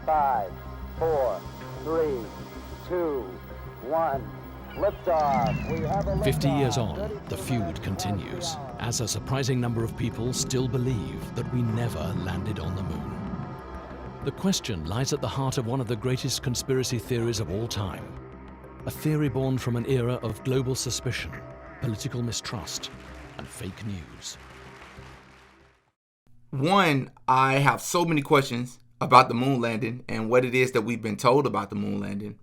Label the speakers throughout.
Speaker 1: 5, 4, 3, 2, 1. Liftoff. We have a liftoff.
Speaker 2: 50 years on, the feud continues, as a surprising number of people still believe that we never landed on the moon. The question lies at the heart of one of the greatest conspiracy theories of all time, a theory born from an era of global suspicion, political mistrust, and fake news.
Speaker 3: One, I have so many questions about the moon landing and what it is that we've been told about the moon landing.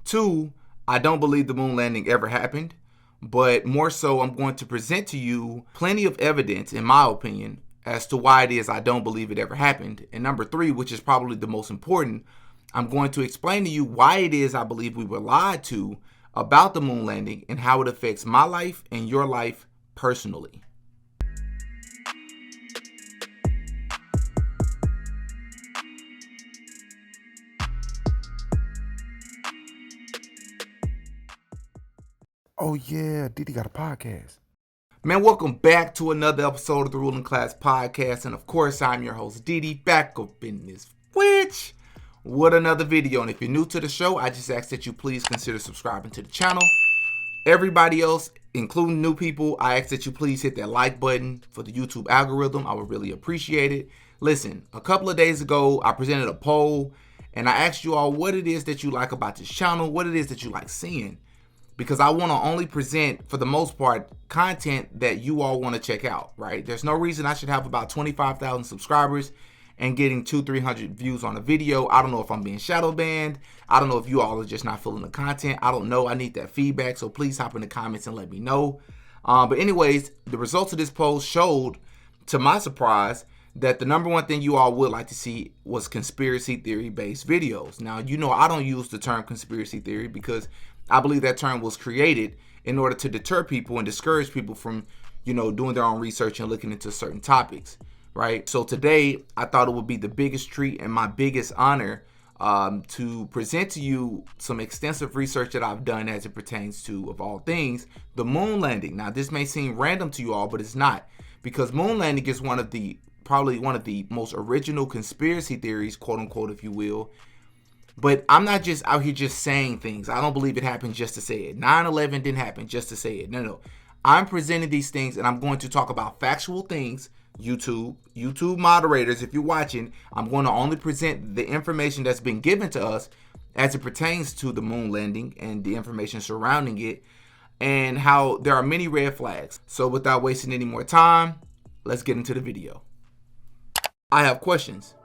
Speaker 3: Two, I don't believe the moon landing ever happened, but more so I'm going to present to you plenty of evidence, in my opinion, as to why it is I don't believe it ever happened. And number three, which is probably the most important, I'm going to explain to you why it is I believe we were lied to about the moon landing and how it affects my life and your life personally.
Speaker 4: Oh yeah, Didi got a podcast.
Speaker 3: Man, welcome back to another episode of the Ruling Class Podcast. And of course, I'm your host, Didi, back up in this witch with another video. And if you're new to the show, I just ask that you please consider subscribing to the channel. Everybody else, including new people, I ask that you please hit that like button for the YouTube algorithm. I would really appreciate it. Listen, a couple of days ago, I presented a poll and I asked you all what it is that you like about this channel, what it is that you like seeing. Because I want to only present, for the most part, content that you all want to check out, right? There's no reason I should have about 25,000 subscribers and getting 200-300 views on a video. I don't know if I'm being shadow banned. I don't know if you all are just not feeling the content. I don't know. I need that feedback, so please hop in the comments and let me know. But anyways, the results of this poll showed, to my surprise, that the number one thing you all would like to see was conspiracy theory-based videos. Now, you know I don't use the term conspiracy theory because I believe that term was created in order to deter people and discourage people from, doing their own research and looking into certain topics, right? So today, I thought it would be the biggest treat and my biggest honor to present to you some extensive research that I've done as it pertains to, of all things, the moon landing. Now, this may seem random to you all, but it's not, because moon landing is probably one of the most original conspiracy theories, quote unquote, if you will. But I'm not just out here just saying things. I don't believe it happened just to say it. 9/11 didn't happen just to say it. No. I'm presenting these things and I'm going to talk about factual things. YouTube moderators, if you're watching, I'm going to only present the information that's been given to us as it pertains to the moon landing and the information surrounding it and how there are many red flags. So without wasting any more time, let's get into the video. I have questions.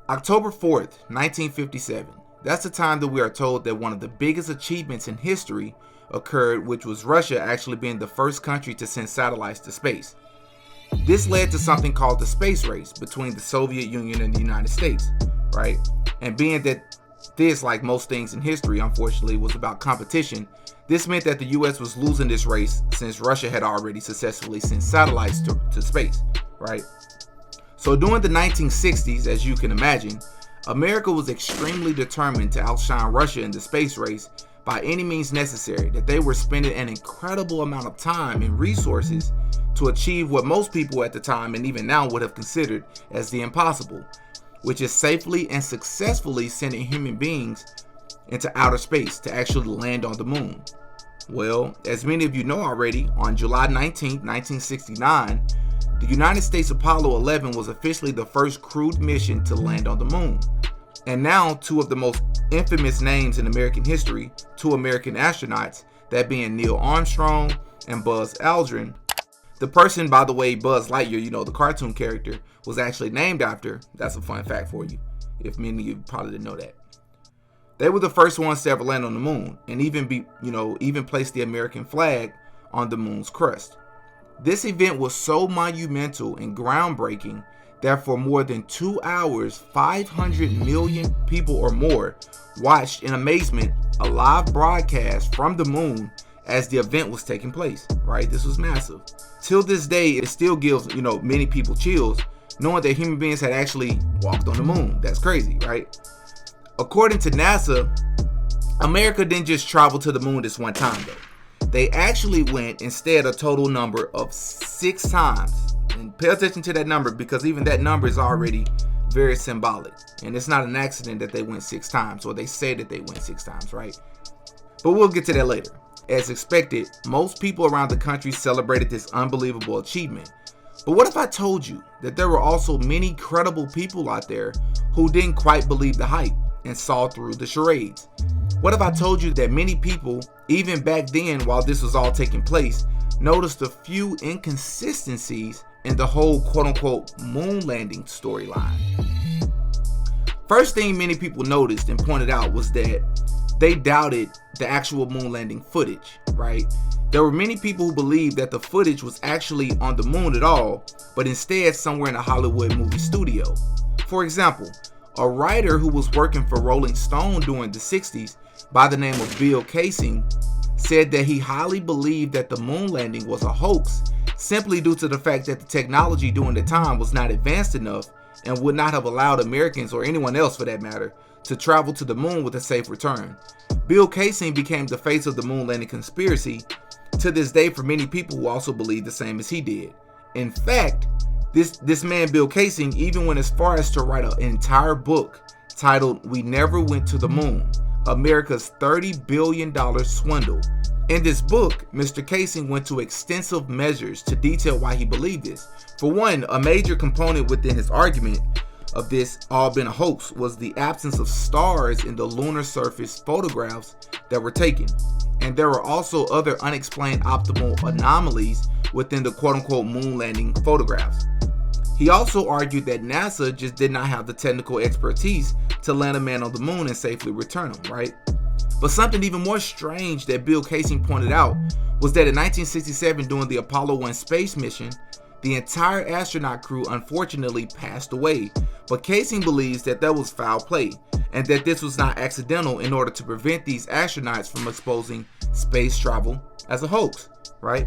Speaker 3: October 4th, 1957. That's the time that we are told that one of the biggest achievements in history occurred, which was Russia actually being the first country to send satellites to space. This led to something called the space race between the Soviet Union and the United States, right? And being that this, like most things in history, unfortunately, was about competition, this meant that the US was losing this race since Russia had already successfully sent satellites to space, right? So during the 1960s, as you can imagine, America was extremely determined to outshine Russia in the space race by any means necessary, that they were spending an incredible amount of time and resources to achieve what most people at the time and even now would have considered as the impossible, which is safely and successfully sending human beings into outer space to actually land on the moon. Well, as many of you know already, on July 19, 1969, the United States Apollo 11 was officially the first crewed mission to land on the moon. And now two of the most infamous names in American history, two American astronauts, that being Neil Armstrong and Buzz Aldrin. The person, by the way, Buzz Lightyear, the cartoon character, was actually named after. That's a fun fact for you, if many of you probably didn't know that. They were the first ones to ever land on the moon and even place the American flag on the moon's crust. This event was so monumental and groundbreaking that for more than 2 hours, 500 million people or more watched in amazement a live broadcast from the moon as the event was taking place, right? This was massive. Till this day, it still gives, many people chills knowing that human beings had actually walked on the moon. That's crazy, right? According to NASA, America didn't just travel to the moon this one time, though. They actually went instead a total number of 6 times. And pay attention to that number because even that number is already very symbolic. And it's not an accident that they went 6 times, or they say that they went 6 times, right? But we'll get to that later. As expected, most people around the country celebrated this unbelievable achievement. But what if I told you that there were also many credible people out there who didn't quite believe the hype and saw through the charades? What if I told you that many people, even back then while this was all taking place, noticed a few inconsistencies in the whole quote-unquote moon landing storyline? First thing many people noticed and pointed out was that they doubted the actual moon landing footage, right? There were many people who believed that the footage was actually on the moon at all, but instead somewhere in a Hollywood movie studio. For example, a writer who was working for Rolling Stone during the 60s by the name of Bill Casing said that he highly believed that the moon landing was a hoax simply due to the fact that the technology during the time was not advanced enough and would not have allowed Americans, or anyone else for that matter, to travel to the moon with a safe return. Bill Casing became the face of the moon landing conspiracy to this day for many people who also believe the same as he did. In fact, this man Bill Casing even went as far as to write an entire book titled "We Never Went to the Moon: America's $30 billion Swindle." In this book, Mr. Casing went to extensive measures to detail why he believed this. For one, a major component within his argument of this all been a hoax was the absence of stars in the lunar surface photographs that were taken. And there were also other unexplained optical anomalies within the quote-unquote moon landing photographs. He also argued that NASA just did not have the technical expertise to land a man on the moon and safely return him, right? But something even more strange that Bill Casing pointed out was that in 1967, during the Apollo 1 space mission, the entire astronaut crew unfortunately passed away. But Casing believes that was foul play, and that this was not accidental in order to prevent these astronauts from exposing space travel as a hoax, right?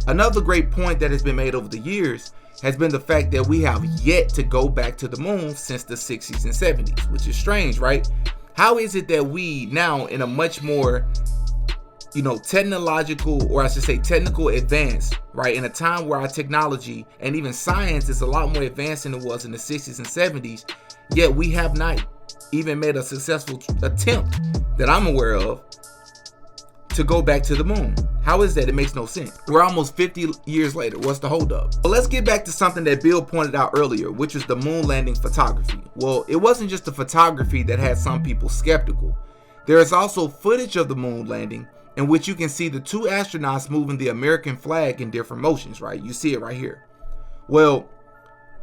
Speaker 3: Another great point that has been made over the years has been the fact that we have yet to go back to the moon since the 60s and 70s, which is strange, right? How is it that we now, in a much more, technological, or I should say technical advance, right, in a time where our technology and even science is a lot more advanced than it was in the 60s and 70s, yet we have not even made a successful attempt that I'm aware of to go back to the moon? How is that? It makes no sense. We're almost 50 years later. What's the holdup? Well, let's get back to something that Bill pointed out earlier, which was the moon landing photography. Well, it wasn't just the photography that had some people skeptical. There is also footage of the moon landing in which you can see the 2 astronauts moving the American flag in different motions, right? You see it right here. Well,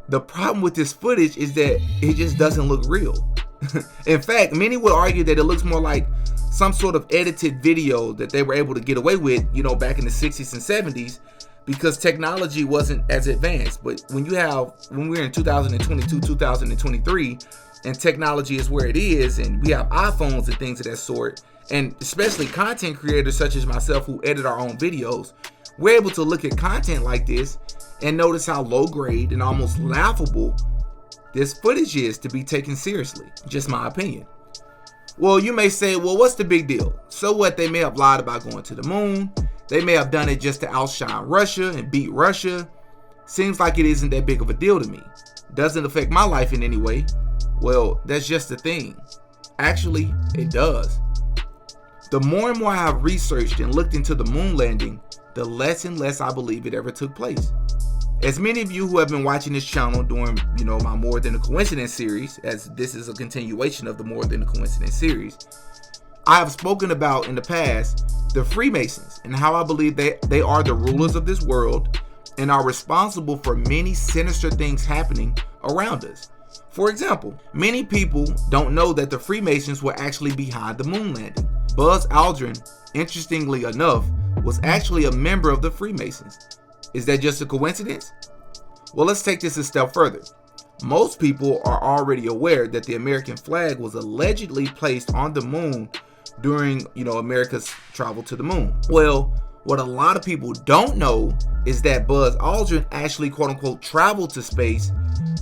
Speaker 3: the problem with this footage is that it just doesn't look real. In fact, many would argue that it looks more like some sort of edited video that they were able to get away with, back in the 60s and 70s, because technology wasn't as advanced. But when we're in 2022, 2023, and technology is where it is, and we have iPhones and things of that sort, and especially content creators such as myself who edit our own videos, we're able to look at content like this and notice how low grade and almost laughable this footage is to be taken seriously. Just my opinion. Well, you may say, well, what's the big deal? So what? They may have lied about going to the moon. They may have done it just to outshine Russia and beat Russia. Seems like it isn't that big of a deal to me. Doesn't affect my life in any way. Well, that's just the thing. Actually, it does. The more and more I have researched and looked into the moon landing, the less and less I believe it ever took place. As many of you who have been watching this channel during, my More Than a Coincidence series, as this is a continuation of the More Than a Coincidence series, I have spoken about in the past the Freemasons and how I believe they are the rulers of this world and are responsible for many sinister things happening around us. For example, many people don't know that the Freemasons were actually behind the moon landing. Buzz Aldrin, interestingly enough, was actually a member of the Freemasons. Is that just a coincidence? Well, let's take this a step further. Most people are already aware that the American flag was allegedly placed on the moon during, America's travel to the moon. Well, what a lot of people don't know is that Buzz Aldrin actually, quote unquote, traveled to space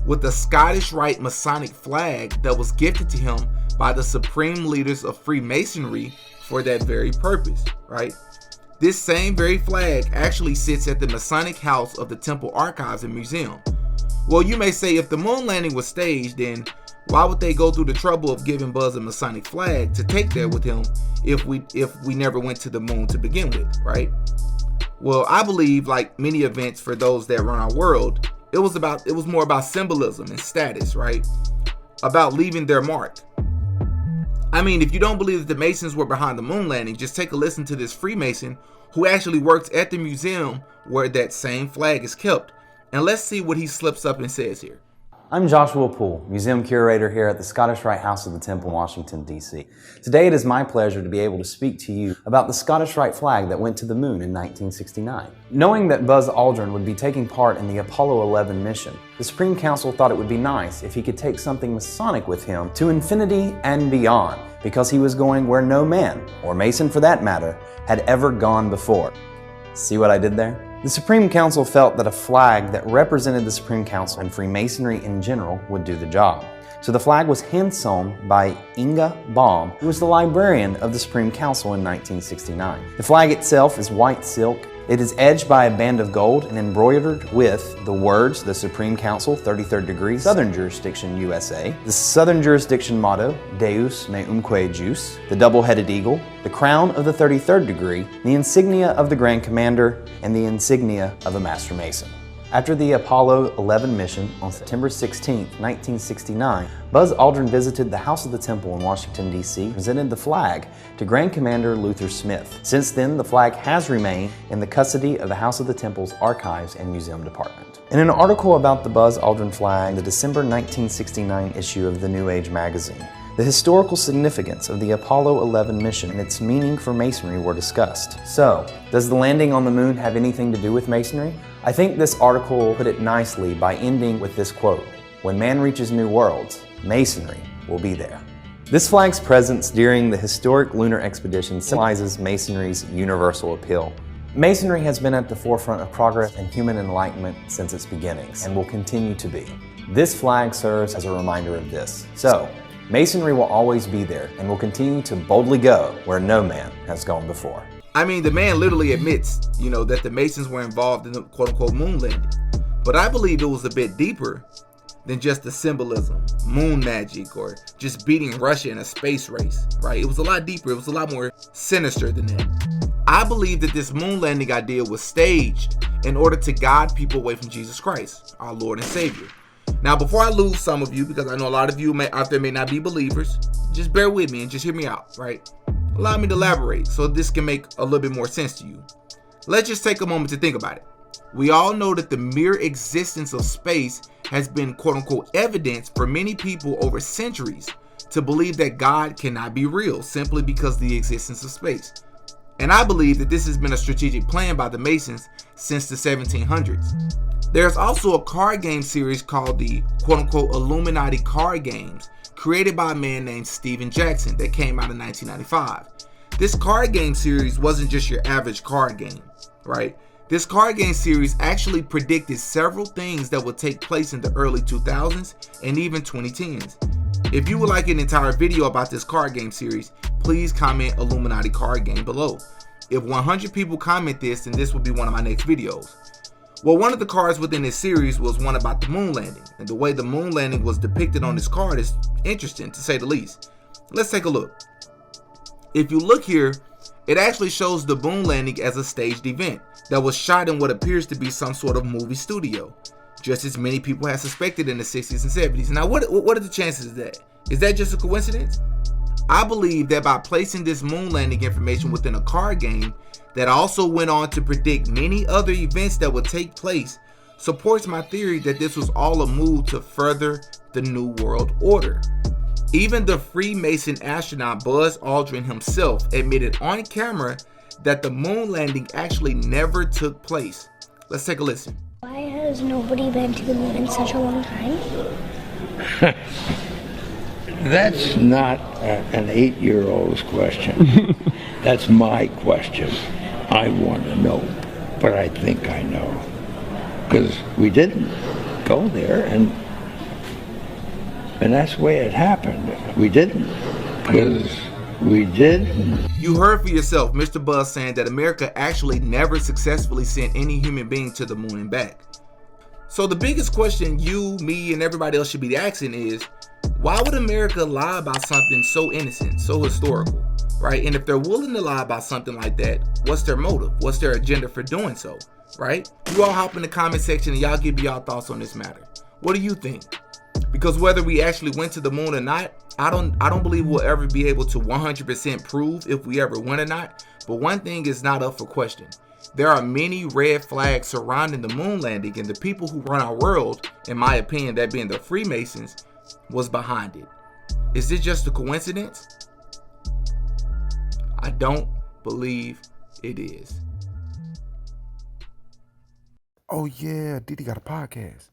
Speaker 3: with the Scottish Rite Masonic flag that was gifted to him by the supreme leaders of Freemasonry for that very purpose, right? This same very flag actually sits at the Masonic House of the Temple Archives and Museum. Well, you may say if the moon landing was staged, then why would they go through the trouble of giving Buzz a Masonic flag to take there with him if we never went to the moon to begin with, right? Well, I believe, like many events for those that run our world, it was more about symbolism and status, right? About leaving their mark. I mean, if you don't believe that the Masons were behind the moon landing, just take a listen to this Freemason who actually works at the museum where that same flag is kept. And let's see what he slips up and says here.
Speaker 5: I'm Joshua Poole, Museum Curator here at the Scottish Rite House of the Temple in Washington, D.C. Today it is my pleasure to be able to speak to you about the Scottish Rite flag that went to the moon in 1969. Knowing that Buzz Aldrin would be taking part in the Apollo 11 mission, the Supreme Council thought it would be nice if he could take something Masonic with him to infinity and beyond, because he was going where no man, or Mason for that matter, had ever gone before. See what I did there? The Supreme Council felt that a flag that represented the Supreme Council and Freemasonry in general would do the job. So the flag was hand-sewn by Inga Baum, who was the librarian of the Supreme Council in 1969. The flag itself is white silk. It is edged by a band of gold and embroidered with the words, the Supreme Council, 33rd degree, Southern Jurisdiction, USA, the Southern Jurisdiction motto, Deus me umque jus, the double-headed eagle, the crown of the 33rd degree, the insignia of the Grand Commander, and the insignia of a Master Mason. After the Apollo 11 mission on September 16, 1969, Buzz Aldrin visited the House of the Temple in Washington, D.C., and presented the flag to Grand Commander Luther Smith. Since then, the flag has remained in the custody of the House of the Temple's Archives and Museum Department. In an article about the Buzz Aldrin flag, the December 1969 issue of the New Age magazine, the historical significance of the Apollo 11 mission and its meaning for Masonry were discussed. So, does the landing on the moon have anything to do with Masonry? I think this article put it nicely by ending with this quote: "When man reaches new worlds, Masonry will be there." This flag's presence during the historic lunar expedition symbolizes Masonry's universal appeal. Masonry has been at the forefront of progress and human enlightenment since its beginnings, and will continue to be. This flag serves as a reminder of this. So, Masonry will always be there and will continue to boldly go where no man has gone before.
Speaker 3: I mean, the man literally admits, that the Masons were involved in the quote-unquote moon landing. But I believe it was a bit deeper than just the symbolism, moon magic, or just beating Russia in a space race, right? It was a lot deeper. It was a lot more sinister than that. I believe that this moon landing idea was staged in order to guide people away from Jesus Christ, our Lord and Savior. Now, before I lose some of you, because I know a lot of you out there may not be believers, just bear with me and just hear me out, right? Allow me to elaborate so this can make a little bit more sense to you. Let's just take a moment to think about it. We all know that the mere existence of space has been quote-unquote evidence for many people over centuries to believe that God cannot be real simply because of the existence of space. And I believe that this has been a strategic plan by the Masons since the 1700s. There's also a card game series called the quote-unquote Illuminati card games, created by a man named Steven Jackson, that came out in 1995. This card game series wasn't just your average card game, right? This card game series actually predicted several things that would take place in the early 2000s and even 2010s. If you would like an entire video about this card game series, please comment Illuminati card game below. If 100 people comment this, then this will be one of my next videos. Well, one of the cards within this series was one about the moon landing, and the way the moon landing was depicted on this card is interesting, to say the least. Let's take a look. If you look here, it actually shows the moon landing as a staged event that was shot in what appears to be some sort of movie studio, just as many people had suspected in the 60s and 70s. Now, what are the chances of that? Is that just a coincidence? I believe that by placing this moon landing information within a card game that also went on to predict many other events that would take place supports my theory that this was all a move to further the New World Order. Even the Freemason astronaut Buzz Aldrin himself admitted on camera that the moon landing actually never took place. Let's take a listen.
Speaker 6: Why has nobody been to the moon in such a long time?
Speaker 7: That's not an 8-year-old's question. That's my question. I want to know, but I think I know. Because we didn't go there, and that's the way it happened. We didn't, because we didn't.
Speaker 3: You heard for yourself, Mr. Buzz saying that America actually never successfully sent any human being to the moon and back. So the biggest question you, me, and everybody else should be asking is, why would America lie about something so innocent, so historical, right? And if they're willing to lie about something like that, what's their motive? What's their agenda for doing so, right? You all hop in the comment section and y'all give me y'all thoughts on this matter. What do you think? Because whether we actually went to the moon or not, I don't believe we'll ever be able to 100% prove if we ever went or not. But one thing is not up for question. There are many red flags surrounding the moon landing, and the people who run our world, in my opinion, that being the Freemasons, was behind it. Is this just a coincidence? I don't believe it is.
Speaker 4: Oh yeah, Diddy got a podcast.